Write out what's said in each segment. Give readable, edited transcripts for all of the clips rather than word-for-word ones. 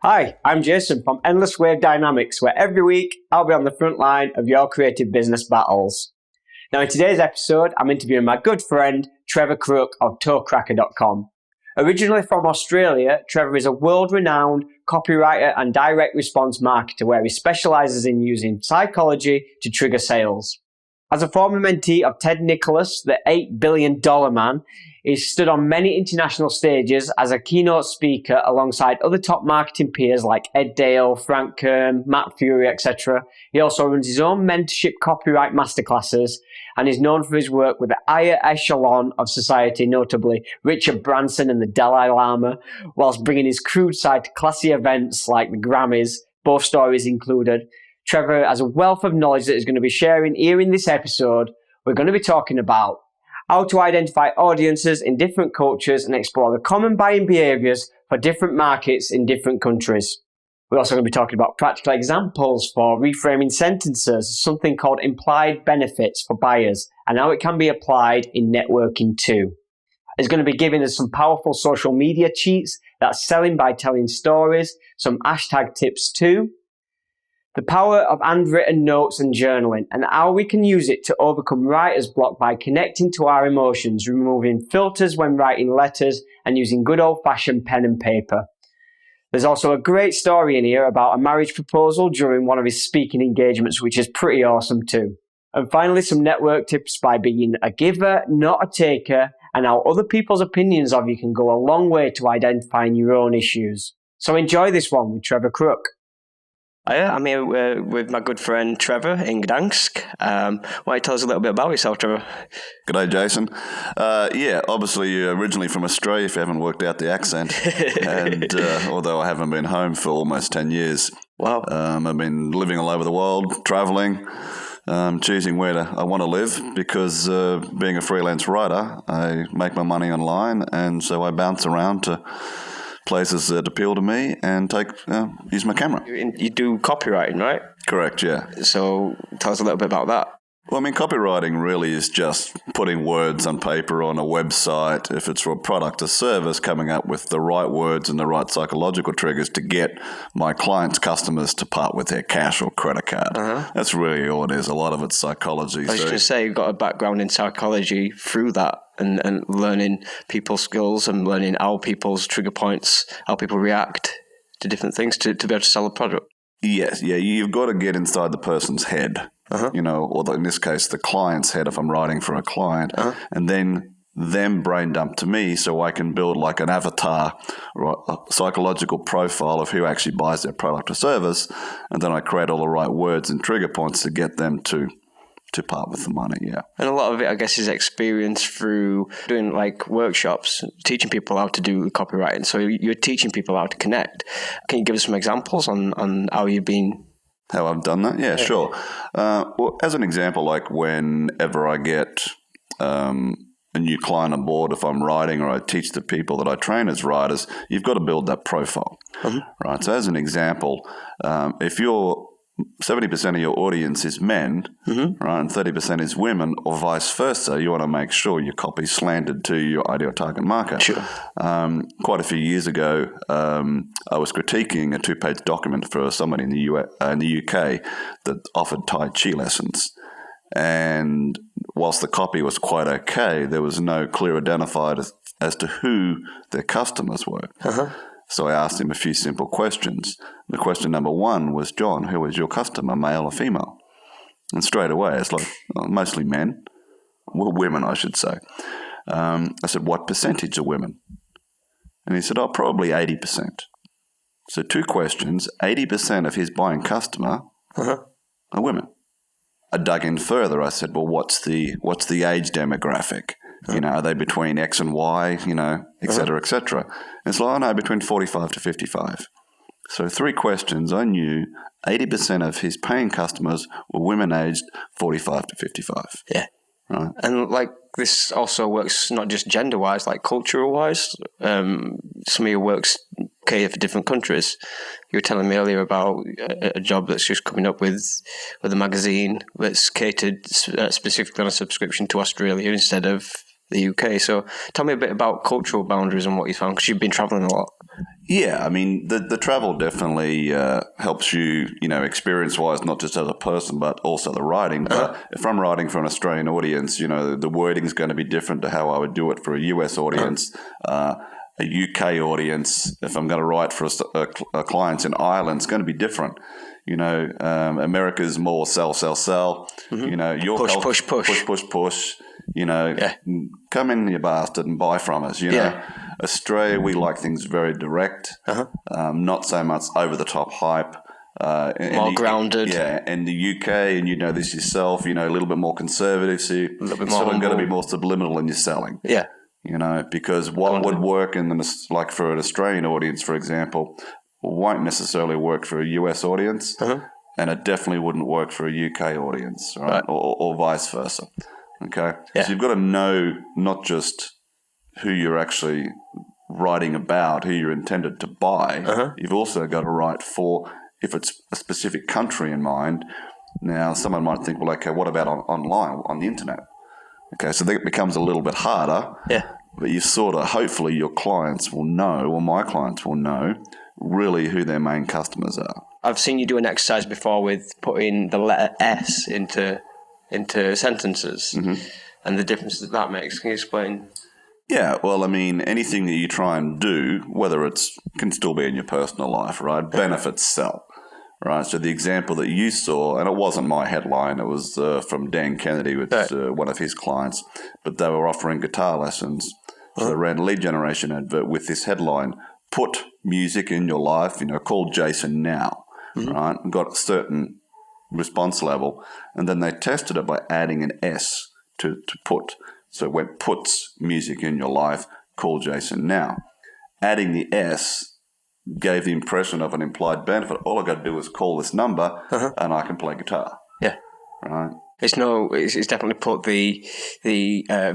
Hi, I'm Jason from Endless Wave Dynamics, where every week I'll be on the front line of your creative business battles. Now, in today's episode, I'm interviewing my good friend, Trevor Crook of ToeCracker.com. Originally from Australia, Trevor is a world-renowned copywriter and direct response marketer where he specialises in using psychology to trigger sales. As a former mentee of Ted Nicholas, the $8 billion man, he's stood on many international stages as a keynote speaker alongside other top marketing peers like Ed Dale, Frank Kern, Matt Fury, etc. He also runs his own mentorship copyright masterclasses and is known for his work with the higher echelon of society, notably Richard Branson and the Dalai Lama, whilst bringing his crude side to classy events like the Grammys, both stories included. Trevor has a wealth of knowledge that he's going to be sharing here in this episode. We're going to be talking about how to identify audiences in different cultures and explore the common buying behaviours for different markets in different countries. We're also going to be talking about practical examples for reframing sentences, something called implied benefits for buyers, and how it can be applied in networking too. It's going to be giving us some powerful social media cheats, that's selling by telling stories, some hashtag tips too, the power of handwritten notes and journaling, and how we can use it to overcome writer's block by connecting to our emotions, removing filters when writing letters, and using good old-fashioned pen and paper. There's also a great story in here about a marriage proposal during one of his speaking engagements, which is pretty awesome too. And finally, some network tips by being a giver, not a taker, and how other people's opinions of you can go a long way to identifying your own issues. So enjoy this one with Trevor Crook. I'm here with my good friend Trevor in Gdansk. Why don't you tell us a little bit about yourself, Trevor? G'day, Jason. Obviously you're originally from Australia if you haven't worked out the accent. And although I haven't been home for almost 10 years. Wow. I've been living all over the world, travelling, choosing where I want to live because being a freelance writer, I make my money online and so I bounce around to places that appeal to me and use my camera. You do copywriting, right? Correct, yeah. So tell us a little bit about that. Well, I mean, copywriting really is just putting words on paper on a website. If it's for a product or service, coming up with the right words and the right psychological triggers to get my clients' customers to part with their cash or credit card. Uh-huh. That's really all it is. A lot of it's psychology. I was just going to say, you've got a background in psychology through that and learning people's skills and learning how people's trigger points, how people react to different things to be able to sell a product. Yes, yeah, you've got to get inside the person's head. Uh-huh. Or in this case, the client's head if I'm writing for a client, and then them brain dump to me so I can build like an avatar or a psychological profile of who actually buys their product or service, and then I create all the right words and trigger points to get them to part with the money, yeah. And a lot of it, I guess, is experience through doing like workshops, teaching people how to do copywriting. So you're teaching people how to connect. Can you give us some examples on how you've been... How I've done that? Yeah, sure. Well, as an example, like whenever I get a new client on board, if I'm writing or I teach the people that I train as writers, you've got to build that profile, right? So as an example, if you're 70% of your audience is men, right, and 30% is women, or vice versa, you want to make sure your copy's slanted to your ideal target market. Sure. Quite a few years ago, I was critiquing a 2-page document for somebody in the UK that offered Tai Chi lessons. And whilst the copy was quite okay, there was no clear identifier as to who their customers were. So I asked him a few simple questions. The question number 1 was, John, who is your customer, male or female? And straight away, it's like, mostly men. Well, women, I should say. I said, what percentage are women? And he said, probably 80%. So 2 questions, 80% of his buying customer are women. I dug in further. I said, well, what's the age demographic? Are they between X and Y, et cetera, et cetera? It's like, no, between 45 to 55. So 3 questions, I knew 80% of his paying customers were women aged 45 to 55. Yeah. Right. And like this also works not just gender-wise, like cultural-wise. Some of your work's cater for different countries. You were telling me earlier about a job that's just coming up with a magazine that's catered specifically on a subscription to Australia instead of the UK. So tell me a bit about cultural boundaries and what you found, because you've been traveling a lot. Yeah, I mean, the travel definitely helps you, experience-wise, not just as a person, but also the writing. But if I'm writing for an Australian audience, the wording is going to be different to how I would do it for a US audience, a UK audience. If I'm going to write for a clients in Ireland, it's going to be different. America's more sell, sell, sell. Your push. Come in, you bastard, and buy from us. Australia, we like things very direct, not so much over the top hype. More grounded. In the UK, and you know this yourself, a little bit more conservative, so you're sort of going to be more subliminal in your selling. Yeah. Because what would work like for an Australian audience, for example, won't necessarily work for a US audience, and it definitely wouldn't work for a UK audience, right? Or vice versa. Okay, so you've got to know not just who you're actually writing about, who you're intended to buy. You've also got to write for, if it's a specific country in mind. Now, someone might think, well, okay, what about online, on the internet? Okay, so that becomes a little bit harder. Yeah. But you hopefully your clients will know, or my clients will know, really who their main customers are. I've seen you do an exercise before with putting the letter S into sentences and the difference that makes. Can you explain? Yeah, well, I mean, anything that you try and do, whether can still be in your personal life, right? Benefits sell, right? So the example that you saw, and it wasn't my headline, it was from Dan Kennedy with one of his clients, but they were offering guitar lessons. So they ran a lead generation advert with this headline, "Put music in your life, call Jason now," right? And got a certain response level, and then they tested it by adding an S to put. So when puts music in your life, call Jason now. Adding the S gave the impression of an implied benefit. All I got to do is call this number, and I can play guitar. Yeah, right. It's definitely put the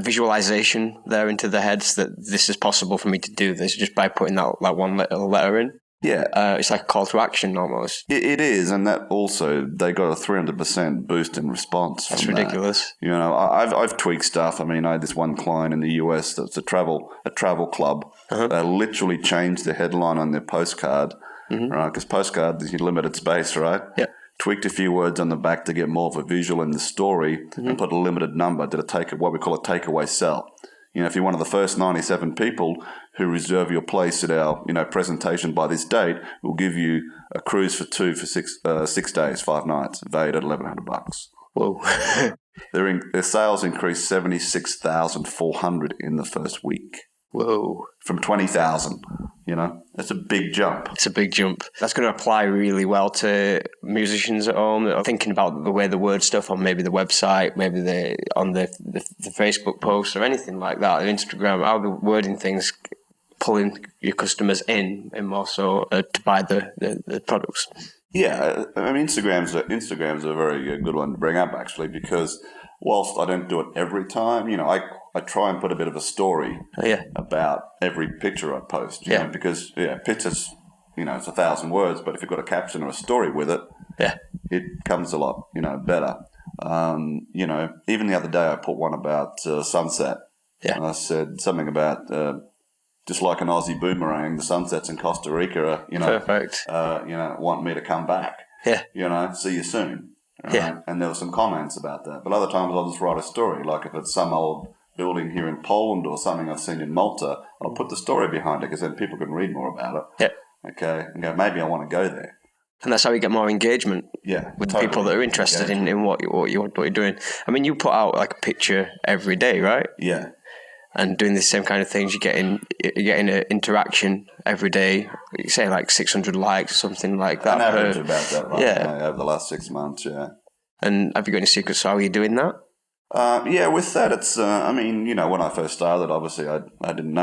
visualization there into the heads that this is possible for me to do this just by putting that one little letter in. Yeah. It's like a call to action almost. It is, and that also, they got a 300% boost in response. That's ridiculous. I've tweaked stuff. I mean, I had this one client in the US that's a travel club. They literally changed the headline on their postcard, right? Because postcard is limited space, right? Yeah. Tweaked a few words on the back to get more of a visual in the story and put a limited number, what we call a takeaway sell. If you're one of the first 97 people who reserve your place at our, presentation by this date, we'll give you a cruise for 6 days, 5 nights, valued at $1,100. Whoa! Their sales increased 76,400 in the first week. Whoa! From 20,000. That's a big jump. It's a big jump. That's going to apply really well to musicians at home that are thinking about the way the word stuff on maybe the website, maybe on the Facebook post or anything like that, Instagram, how the wording things pulling your customers in and more so to buy the products. Yeah, I mean, Instagram's a very good one to bring up, actually, because whilst I don't do it every time, I try and put a bit of a story about every picture I post, because pictures, it's 1,000 words, but if you've got a caption or a story with it, it comes a lot, better. Even the other day I put one about sunset. Yeah. And I said something about just like an Aussie boomerang, the sunsets in Costa Rica are, perfect. Want me to come back. Yeah. See you soon. Right? Yeah. And there were some comments about that. But other times I'll just write a story, like if it's some old building here in Poland or something I've seen in Malta, I'll put the story behind it because then people can read more about it. Yeah. Okay. And go, maybe I want to go there. And that's how you get more engagement with the people that are interested in what you're doing. I mean, you put out like a picture every day, right? Yeah. And doing the same kind of things, you're getting an interaction every day. You say like 600 likes or something like that. An average about that, right? Over the last 6 months, yeah. And have you got any secrets how you're doing that? With that, it's, when I first started, obviously I didn't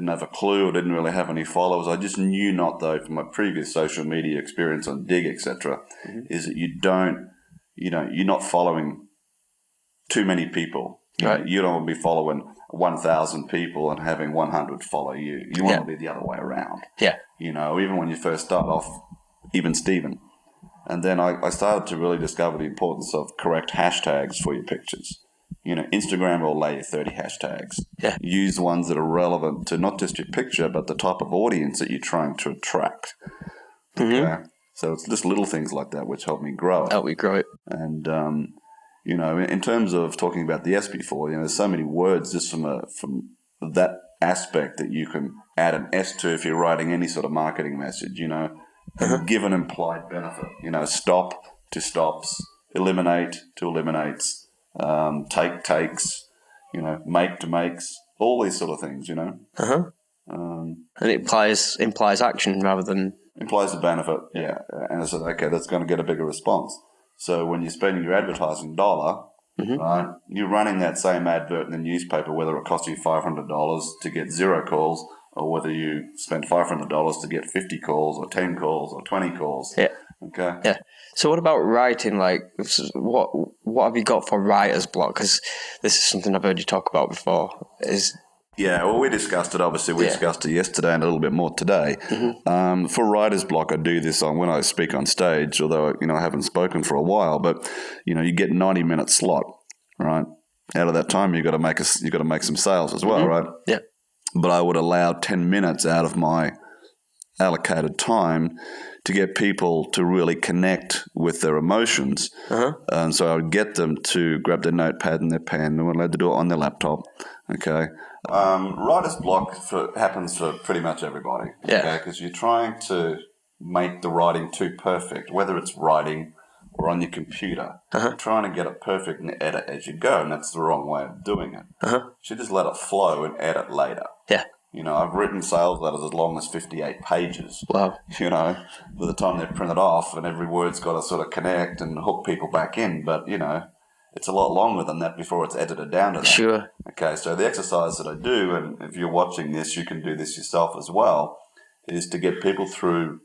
have a clue, or didn't really have any followers. I just knew not, though, from my previous social media experience on Dig, etc., is that you're not following too many people. You don't want to be following 1,000 people and having 100 follow you. You want to be the other way around. Yeah. Even when you first start off, even Stephen. And then I started to really discover the importance of correct hashtags for your pictures. Instagram will allow you 30 hashtags. Yeah. Use ones that are relevant to not just your picture, but the type of audience that you're trying to attract. Okay. So it's just little things like that which help me grow it. Help me grow it. And, in terms of talking about the S before, there's so many words just from that aspect that you can add an S to if you're writing any sort of marketing message, and give an implied benefit. Stop to stops, eliminate to eliminates, take takes, make to makes, all these sort of things, And it implies action rather than... Implies a benefit, yeah. And I said, okay, that's going to get a bigger response. So when you're spending your advertising dollar, right, you're running that same advert in the newspaper, whether it costs you $500 to get 0 calls, or whether you spend $500 to get 50 calls, or 10 calls, or 20 calls. Yeah. Okay. Yeah. So what about writing? Like, what have you got for writer's block? Because this is something I've heard you talk about before. Yeah, well, we discussed it, obviously. We discussed it yesterday and a little bit more today. For writer's block, I do this when I speak on stage, although, I haven't spoken for a while. But, you get 90-minute slot, right? Out of that time, you've got to make some sales as well, right? Yeah. But I would allow 10 minutes out of my allocated time to get people to really connect with their emotions. And so I would get them to grab their notepad and their pen. They were allowed to do it on their laptop, okay? Writer's block happens for pretty much everybody, okay? Because you're trying to make the writing too perfect, whether it's writing or on your computer. You're trying to get it perfect and edit as you go, and that's the wrong way of doing it. You should just let it flow and edit later. Yeah. I've written sales letters as long as 58 pages. Wow. By the time they're printed off and every word's got to sort of connect and hook people back in. But, it's a lot longer than that before it's edited down to that. Sure. Okay, so the exercise that I do, and if you're watching this, you can do this yourself as well, is to get people through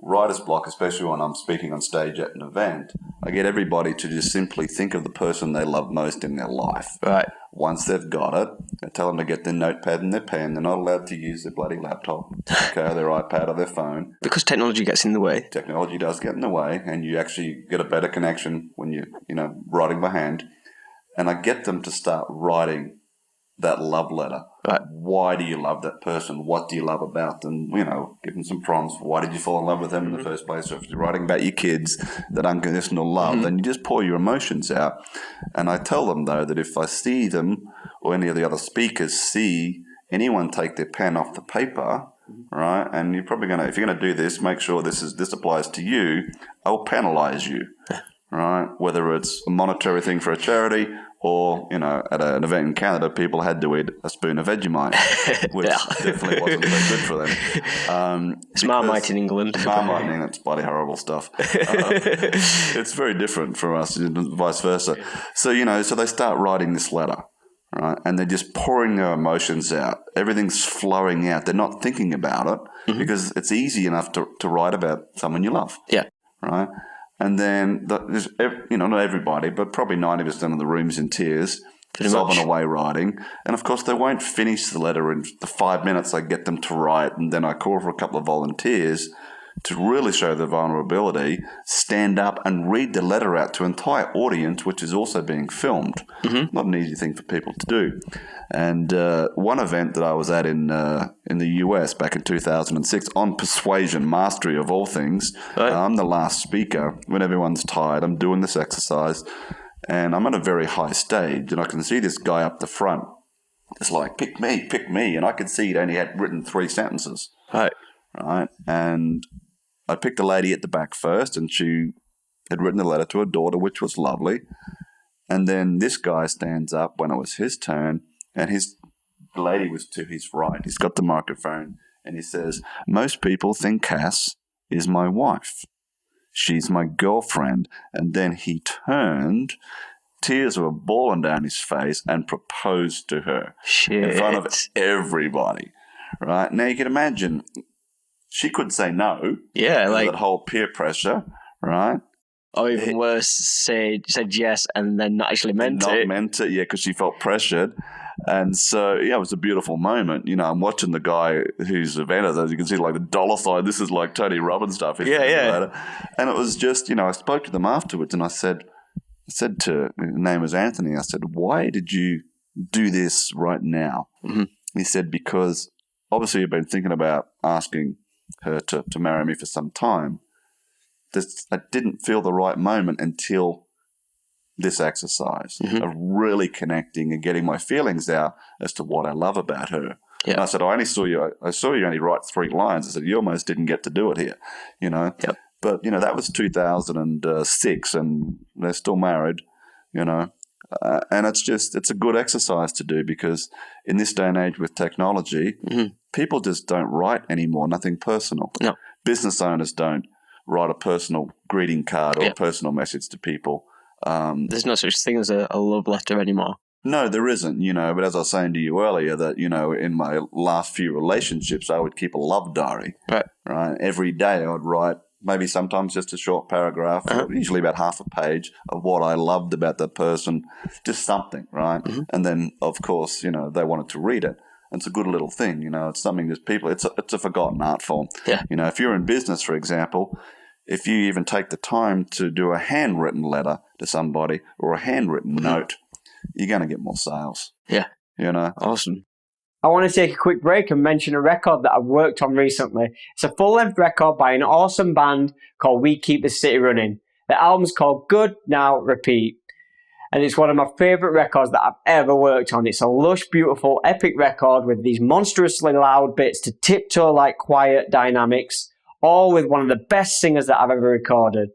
writer's block, especially when I'm speaking on stage at an event. I get everybody to just simply think of the person they love most in their life. Right. Once they've got it, I tell them to get their notepad and their pen. They're not allowed to use their bloody laptop, okay, their iPad or their phone. Because technology gets in the way. Technology does get in the way, and you actually get a better connection when you're, writing by hand. And I get them to start writing that love letter. Right. Why do you love that person? What do you love about them? Give them some prompts. Why did you fall in love with them in the first place? So if you're writing about your kids, that unconditional love, then you just pour your emotions out. And I tell them, though, that if I see them or any of the other speakers see anyone take their pen off the paper, right, and you're probably going to, if you're going to do this, make sure this applies to you, I'll penalize you, right? Whether it's a monetary thing for a charity or, at an event in Canada, people had to eat a spoon of Vegemite, which definitely wasn't very good for them. It's Marmite in England. Marmite, that's bloody horrible stuff. It's very different for us, and vice versa. So, so they start writing this letter, right? And they're just pouring their emotions out. Everything's flowing out. They're not thinking about it because it's easy enough to write about someone you love. Yeah. Right? And then, not everybody, but probably 90% of the room's in tears, sobbing away writing. And, of course, they won't finish the letter in the 5 minutes I get them to write, and then I call for a couple of volunteers to really show their vulnerability, stand up and read the letter out to an entire audience, which is also being filmed. Not an easy thing for people to do. And one event that I was at in the US back in 2006 on persuasion, mastery of all things, I'm the last speaker. When everyone's tired, I'm doing this exercise, and I'm at a very high stage, and I can see this guy up the front. It's like, pick me. And I could see he'd only had written 3 sentences. Right. And I picked a lady at the back first, and she had written a letter to her daughter, which was lovely. And then this guy stands up when it was his turn, and the lady was to his right. He's got the microphone, and he says, "Most people think Cass is my wife. She's my girlfriend." And then he turned, tears were balling down his face, and proposed to her in front of everybody. Right? Now, you can imagine, she could say no. Yeah, that whole peer pressure, right? Or even worse, said yes and then not actually meant it. Not meant it, yeah, because she felt pressured. And so, yeah, it was a beautiful moment. I'm watching the guy who's the vendor, as you can see, like the dollar sign. This is like Tony Robbins stuff. Yeah. And it was just, I spoke to them afterwards, and I said, said to, his name was Anthony, I said, why did you do this right now? Mm-hmm. He said, because obviously you've been thinking about asking her to marry me for some time. I didn't feel the right moment until this exercise of really connecting and getting my feelings out as to what I love about her. Yeah. And I said, I saw you only write 3 lines. I said, you almost didn't get to do it here, Yep. But, that was 2006 and they're still married, and it's a good exercise to do because in this day and age with technology, people just don't write anymore, nothing personal. No. Business owners don't write a personal greeting card or a personal message to people. There's no such thing as a love letter anymore. No, there isn't, but as I was saying to you earlier that, in my last few relationships, I would keep a love diary. Right. Every day I would write maybe sometimes just a short paragraph, usually about half a page of what I loved about that person, just something, right? And then, of course, they wanted to read it. And it's a good little thing, it's something that people, it's a forgotten art form. Yeah. If you're in business, for example, if you even take the time to do a handwritten letter to somebody or a handwritten note, you're going to get more sales. Yeah. Awesome. I want to take a quick break and mention a record that I've worked on recently. It's a full-length record by an awesome band called We Keep the City Running. The album's called Good Now Repeat. And it's one of my favourite records that I've ever worked on. It's a lush, beautiful, epic record with these monstrously loud bits to tiptoe like quiet dynamics, all with one of the best singers that I've ever recorded.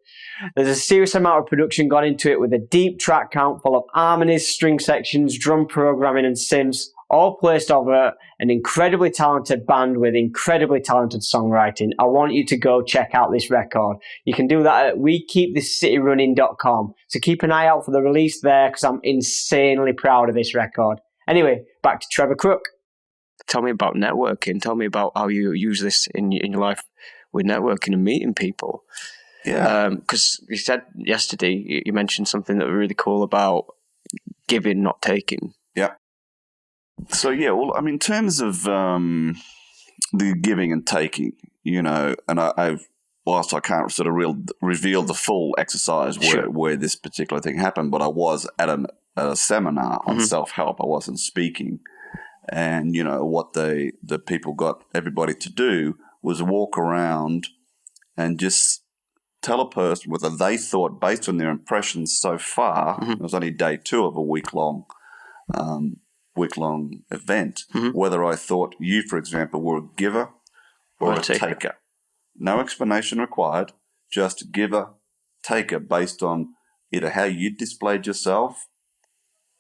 There's a serious amount of production gone into it with a deep track count full of harmonies, string sections, drum programming and synths, all placed over an incredibly talented band with incredibly talented songwriting. I want you to go check out this record. You can do that at wekeepthecityrunning.com. So keep an eye out for the release there because I'm insanely proud of this record. Anyway, back to Trevor Crook. Tell me about networking. Tell me about how you use this in your life with networking and meeting people. Yeah. Because you said yesterday, you mentioned something that was really cool about giving, not taking. Yeah. So, in terms of the giving and taking, and whilst I can't sort of reveal the full exercise where this particular thing happened, but I was at a seminar on self-help. I wasn't speaking. And, what the people got everybody to do was walk around and just tell a person whether they thought, based on their impressions so far, it was only day 2 of a week-long event, whether I thought you, for example, were a giver or a taker. No explanation required, just giver, taker, based on either how you displayed yourself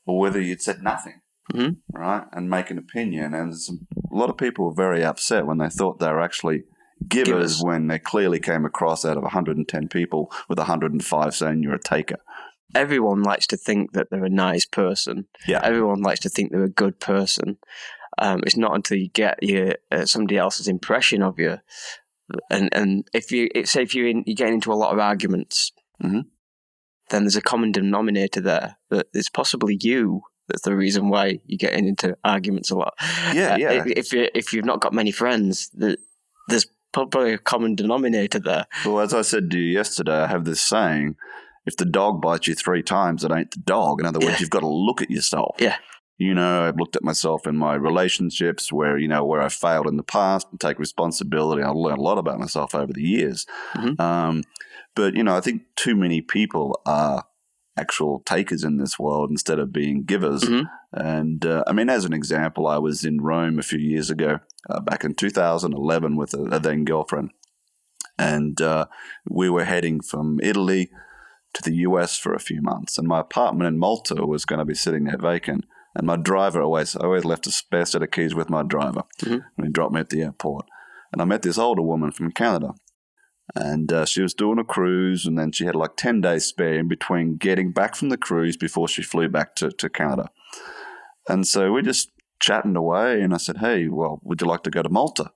or whether you'd said nothing, right, and make an opinion. And a lot of people were very upset when they thought they were actually givers when they clearly came across out of 110 people with 105 saying you're a taker. Everyone likes to think that they're a nice person. Yeah. Everyone likes to think they're a good person. It's not until you get somebody else's impression of you, and if you're getting into a lot of arguments, then there's a common denominator there that it's possibly you that's the reason why you're getting into arguments a lot. Yeah. If you've not got many friends, there's probably a common denominator there. Well, as I said to you yesterday, I have this saying: if the dog bites you 3 times, it ain't the dog. In other words, you've got to look at yourself. Yeah. I've looked at myself in my relationships where I failed in the past and take responsibility. I've learned a lot about myself over the years. But, I think too many people are actual takers in this world instead of being givers. And, as an example, I was in Rome a few years ago, back in 2011 with a then girlfriend. And we were heading from Italy to the US for a few months. And my apartment in Malta was going to be sitting there vacant. And my driver I always left a spare set of keys with my driver when he dropped me at the airport. And I met this older woman from Canada. And she was doing a cruise, and then she had like 10 days spare in between getting back from the cruise before she flew back to Canada. And so we just chatting away, and I said, hey, well, would you like to go to Malta?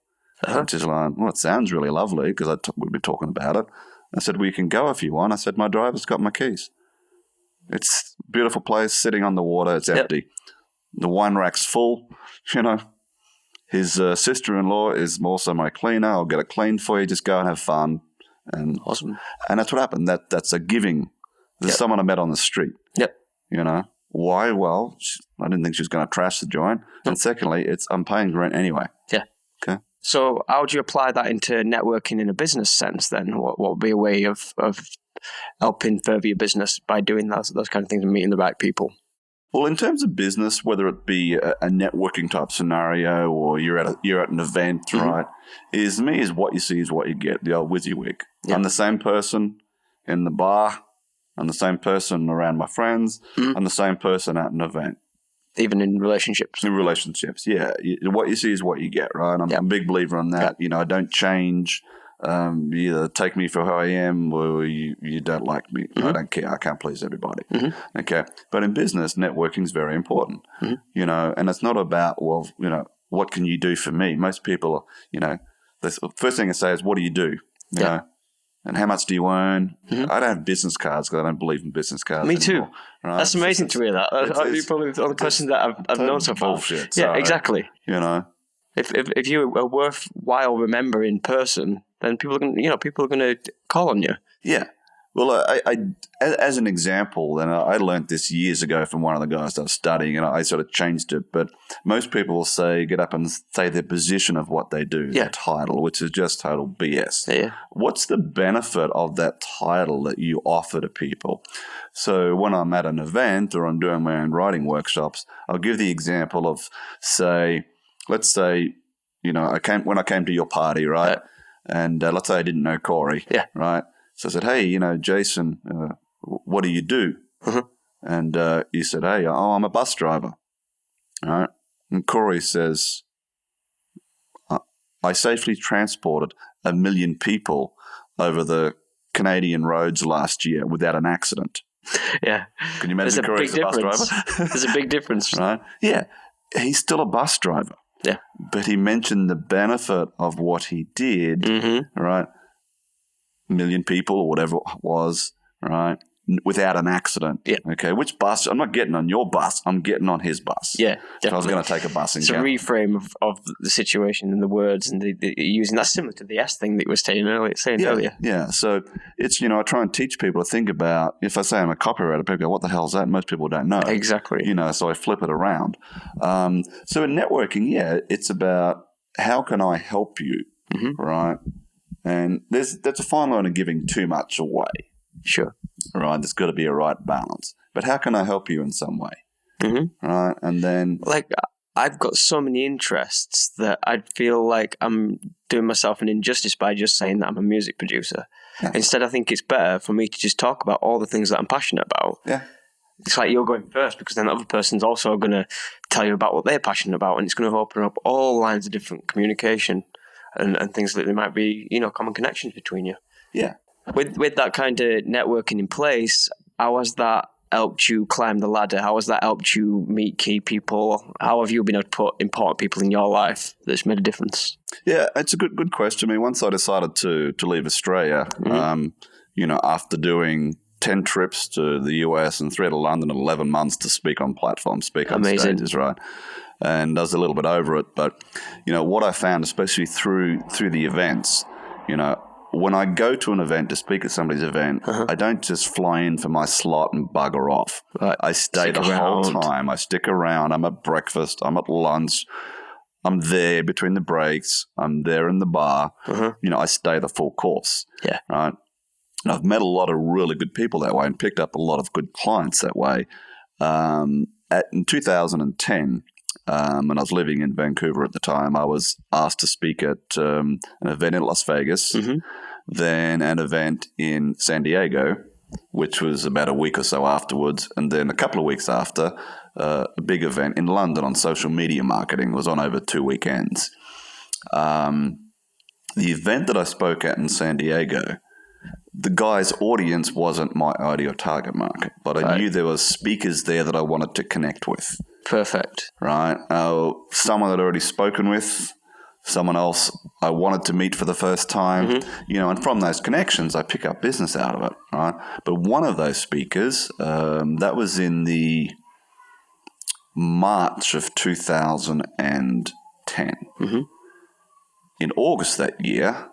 And she's like, well, it sounds really lovely because we'd been talking about it. I said, well, you can go if you want. I said, my driver's got my keys. It's a beautiful place, sitting on the water. It's empty. The wine rack's full, His sister-in-law is also my cleaner. I'll get it cleaned for you. Just go and have fun. And awesome. And that's what happened. That's a giving There's someone I met on the street. Yep. You know, why? Well, I didn't think she was going to trash the joint. And secondly, I'm paying rent anyway. Yeah. Okay. So how would you apply that into networking in a business sense then? What would be a way of helping further your business by doing those kind of things and meeting the right people? Well, in terms of business, whether it be a networking type scenario or you're at an event, right? Is what you see is what you get, the old WYSIWYG. Yeah. I'm the same person in the bar. I'm the same person around my friends. I'm the same person at an event. Even in relationships. In relationships, yeah. What you see is what you get, right? I'm a big believer in that. You know, I don't change. You either take me for who I am or you don't like me. I don't care. I can't please everybody. Okay. But in business, networking is very important. You know, and it's not about, well, you know, what can you do for me? Most people, you know, the first thing I say is, what do you do? You know? And how much do you earn? I don't have business cards because I don't believe in business cards. Me anymore, too. right? That's amazing to hear that. You're probably the only person that I've known so far. Bullshit. Yeah, So, exactly. You know, if you are worthwhile remember in person, then people are going to call on you. Yeah. Well, I as an example, and I learned this years ago from one of the guys I was studying, and I sort of changed it. But most people will get up and say their position of what they do, their title, which is just total BS. Yeah. What's the benefit of that title that you offer to people? So when I'm at an event or I'm doing my own writing workshops, I'll give the example of, let's say, you know, when I came to your party, right? And let's say I didn't know Corey, right? So I said, hey, you know, Jason, what do you do? And he said, hey, I'm a bus driver. All right. And Corey says, I safely transported 1 million people over the Canadian roads last year without an accident. Yeah. Can you imagine Corey's a bus driver? There's a big difference. Right? Yeah. He's still a bus driver. Yeah. But he mentioned the benefit of what he did, right? 1 million people or whatever it was, right? Without an accident. Yeah. Okay. Which bus? I'm not getting on your bus. I'm getting on his bus. Yeah. Definitely. If I was going to take a bus. It's a reframe of the situation and the words and the using. That's similar to the S thing that you were saying earlier. Yeah. So it's, you know, I try and teach people to think about, if I say I'm a copywriter, people go, what the hell is that? Most people don't know. Exactly. You know, so I flip it around. So in networking, it's about how can I help you, right? And that's a fine line of giving too much away. Sure. Right, there's got to be a right balance. But how can I help you in some way? Right, and then... Like, I've got so many interests that I'd feel like I'm doing myself an injustice by just saying that I'm a music producer. Yeah. Instead, I think it's better for me to just talk about all the things that I'm passionate about. Yeah. It's like you're going first because then the other person's also going to tell you about what they're passionate about, and it's going to open up all lines of different communication and things that there might be, you know, common connections between you. Yeah. With that kind of networking in place, how has that helped you climb the ladder? How has that helped you meet key people? How have you been able to put important people in your life that's made a difference? Yeah, it's a good question. I mean, once I decided to leave Australia, you know, after doing 10 trips to the US and 3 to London in 11 months to speak on platforms, speak on stages, right? And I was a little bit over it. But, you know, what I found, especially through the events, you know, when I go to an event to speak at somebody's event, I don't just fly in for my slot and bugger off. Right. I stay the whole time. I stick around. I'm at breakfast. I'm at lunch. I'm there between the breaks. I'm there in the bar. You know, I stay the full course. Yeah. Right. And I've met a lot of really good people that way and picked up a lot of good clients that way. In 2010, and I was living in Vancouver at the time, I was asked to speak at an event in Las Vegas, then an event in San Diego, which was about a week or so afterwards, and then a couple of weeks after, a big event in London on social media marketing. It was on over 2 weekends. The event that I spoke at in San Diego, the guy's audience wasn't my ideal target market, but I knew there were speakers there that I wanted to connect with. Perfect. Right. Someone I'd already spoken with, someone else I wanted to meet for the first time, you know, and from those connections, I pick up business out of it. Right. But one of those speakers, that was in the March of 2010. In August that year,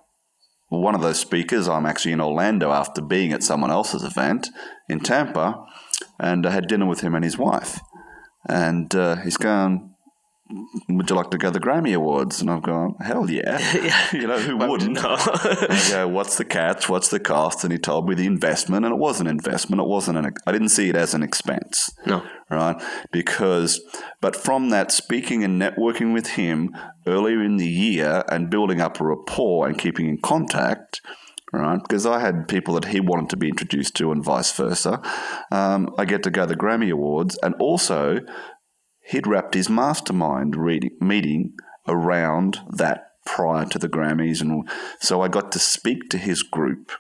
one of those speakers, I'm actually in Orlando after being at someone else's event in Tampa, and I had dinner with him and his wife. And he's going, would you like to go to the Grammy Awards? And I'm going, hell yeah. Who wouldn't? I go, what's the catch? What's the cost? And he told me the investment, and it was an investment. It wasn't I didn't see it as an expense. No. Right? But from that speaking and networking with him earlier in the year and building up a rapport and keeping in contact, right? Because I had people that he wanted to be introduced to and vice versa. I get to go to the Grammy Awards, and also he'd wrapped his mastermind meeting around that prior to the Grammys. And so I got to speak to his group,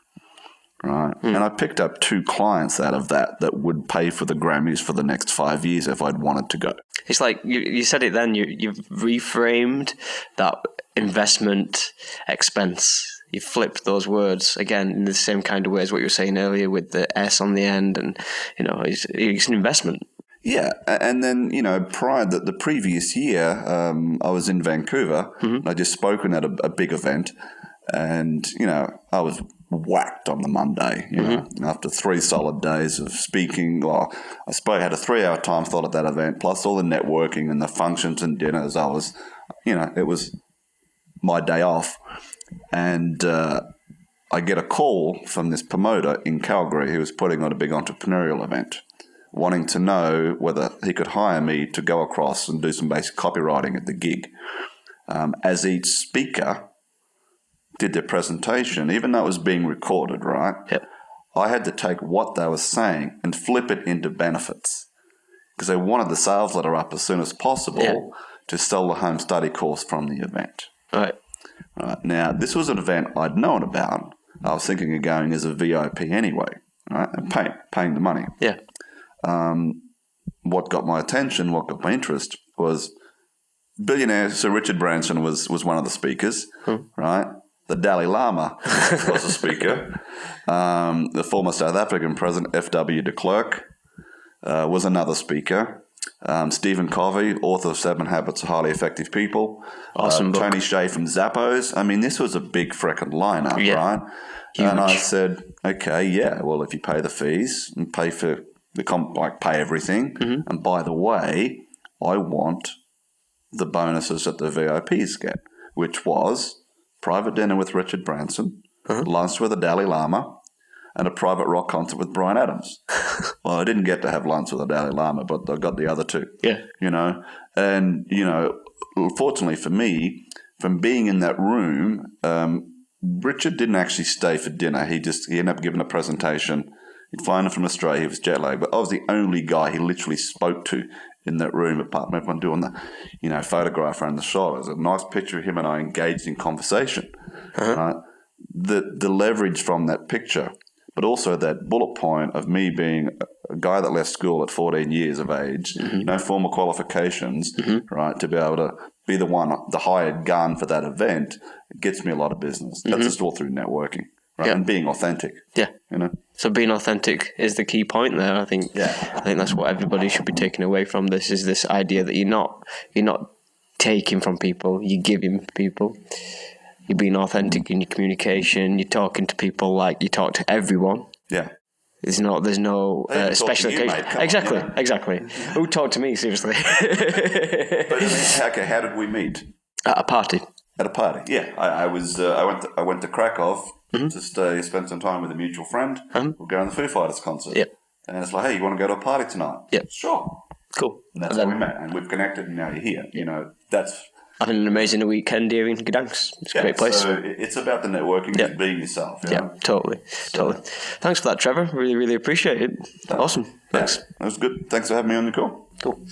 right? And I picked up 2 clients out of that would pay for the Grammys for the next 5 years if I'd wanted to go. It's like you said it then, you've reframed that investment expense. You flipped those words again in the same kind of way as what you were saying earlier with the S on the end, and it's an investment. Yeah, and then, prior to the previous year, I was in Vancouver. And I just spoken at a big event, and, I was whacked on the Monday, after 3 solid days of speaking. Well, I had a 3-hour time slot at that event, plus all the networking and the functions and dinners. I was, it was my day off. And I get a call from this promoter in Calgary who was putting on a big entrepreneurial event, wanting to know whether he could hire me to go across and do some basic copywriting at the gig. As each speaker did their presentation, even though it was being recorded, right? Yep. I had to take what they were saying and flip it into benefits, because they wanted the sales letter up as soon as possible to sell the home study course from the event. Right. Right. Now, this was an event I'd known about. I was thinking of going as a VIP anyway, right? And paying the money. Yeah. What got my attention, what got my interest was billionaire Sir Richard Branson was one of the speakers, right? The Dalai Lama was a speaker. The former South African President F.W. de Klerk was another speaker. Stephen Covey, author of 7 Habits of Highly Effective People. Awesome book. Tony Hsieh from Zappos. I mean, this was a big frickin' lineup, right? Huge. And I said, okay, yeah, well, if you pay the fees and pay for pay everything, and by the way, I want the bonuses that the VIPs get, which was private dinner with Richard Branson, lunch with the Dalai Lama, and a private rock concert with Bryan Adams. Well, I didn't get to have lunch with the Dalai Lama, but I got the other 2. Yeah. And, fortunately for me, from being in that room, Richard didn't actually stay for dinner. He ended up giving a presentation. He'd flown in from Australia. He was jet lagged, but I was the only guy he literally spoke to in that room, apart from everyone doing the, photograph around the shot. It was a nice picture of him and I engaged in conversation. Right? The leverage from that picture, but also that bullet point of me being a guy that left school at 14 years of age, no formal qualifications, right, to be able to be the hired gun for that event, it gets me a lot of business. That's just all through networking, right, and being authentic. Yeah. So being authentic is the key point there. I think that's what everybody should be taking away from this, is this idea that you're not taking from people, you're giving people. You're being authentic in your communication. You're talking to people like you talk to everyone. Yeah. There's no special occasion. Exactly. Who talked to me, seriously? But how did we meet? At a party. At a party, yeah. I went to Krakow to spend some time with a mutual friend. We're going to the Foo Fighters concert. Yep. And it's like, hey, you want to go to a party tonight? Yep. Sure. Cool. And that's how we met, and we've connected, and now you're here. That's having an amazing weekend here in Gdansk. It's a great place. So it's about the networking, just being yourself. Yeah, totally. Thanks for that, Trevor. Really, really appreciate it. Awesome. Thanks. That was good. Thanks for having me on the call. Cool.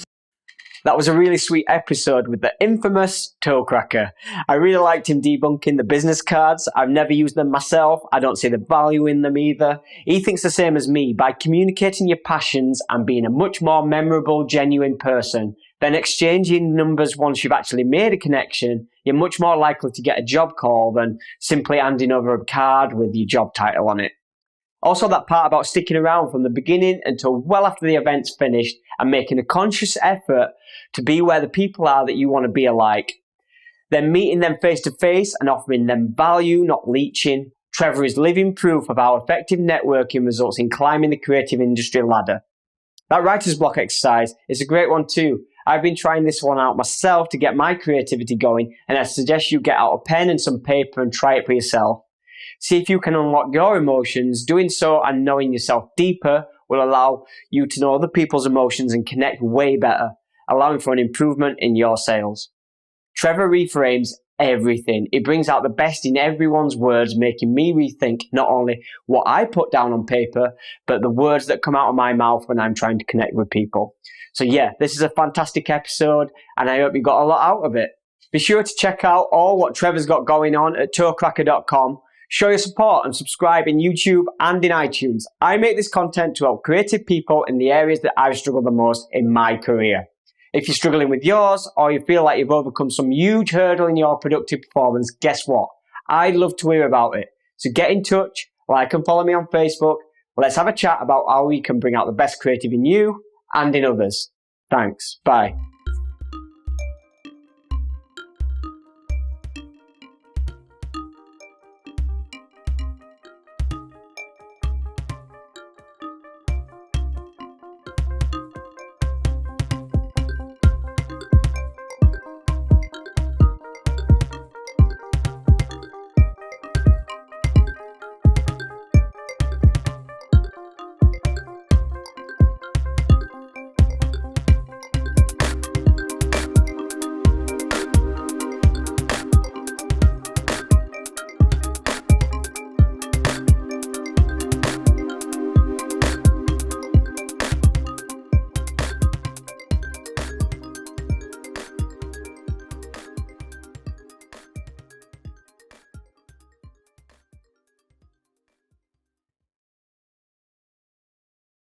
That was a really sweet episode with the infamous ToeCracker. I really liked him debunking the business cards. I've never used them myself. I don't see the value in them either. He thinks the same as me. By communicating your passions and being a much more memorable, genuine person, then exchanging numbers once you've actually made a connection, you're much more likely to get a job call than simply handing over a card with your job title on it. Also, that part about sticking around from the beginning until well after the event's finished and making a conscious effort to be where the people are that you want to be alike. then meeting them face to face and offering them value, not leeching. Trevor is living proof of how effective networking results in climbing the creative industry ladder. That writer's block exercise is a great one too. I've been trying this one out myself to get my creativity going, and I suggest you get out a pen and some paper and try it for yourself. See if you can unlock your emotions. Doing so and knowing yourself deeper will allow you to know other people's emotions and connect way better, allowing for an improvement in your sales. Trevor reframes everything. It brings out the best in everyone's words, making me rethink not only what I put down on paper, but the words that come out of my mouth when I'm trying to connect with people. So yeah, this is a fantastic episode, and I hope you got a lot out of it. Be sure to check out all what Trevor's got going on at ToeCracker.com. Show your support and subscribe in YouTube and in iTunes. I make this content to help creative people in the areas that I've struggled the most in my career. If you're struggling with yours, or you feel like you've overcome some huge hurdle in your productive performance, guess what? I'd love to hear about it. So get in touch, like and follow me on Facebook. Let's have a chat about how we can bring out the best creative in you and in others. Thanks. Bye.